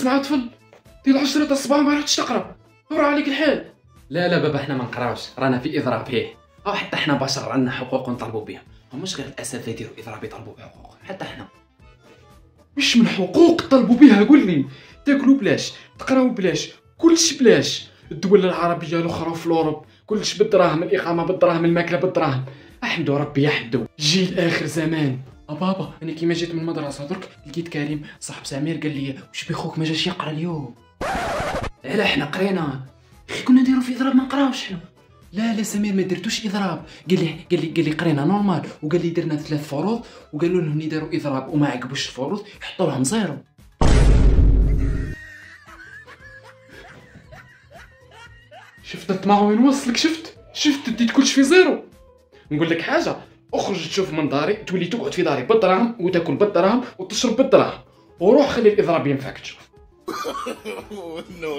مع طفل ديال 10 الصباح ما رحتش تقرا، وراه عليك الحال. لا بابا حنا ما نقراوش، رانا في اضراب هيه. او حتى حنا بشر عندنا حقوق نطالبوا بها، مش غير الاساتذه يديروا اضراب يطالبوا بحقوق، حتى حنا. مش من حقوق طلبوا بها؟ قول لي، تاكلوا بلاش، تقراو بلاش، كلشي بلاش. الدول العربيه الاخرى في الاوروب كلشي بالدراهم، الاقامه بالدراهم، الماكله بالدراهم. احمدوا ربي يحمدوا. جيل اخر زمان. بابا انا كيما جيت من المدرسه درك لقيت كريم صاحب سمير قال لي واش بي خوك ما جاش يقرا اليوم. لا حنا قرينا. اخي كنا نديرو في اضراب ما نقراوش حنا. لا سمير ما درتوش اضراب، قال لي قرينا نورمال، وقال لي درنا 3 فروض وقالوا لهم يديروا اضراب وما عجبوش الفروض يحطوا لهم زيرو. شفت الطمع وين وصلك؟ شفت ديت كلشي في زيرو. نقول لك حاجه، اخرج تشوف من داري، تولي تقعد في داري بالدراهم وتاكل بالدراهم وتشرب بالدراهم، وروح خلي الاضراب ينفعك تشوف. no.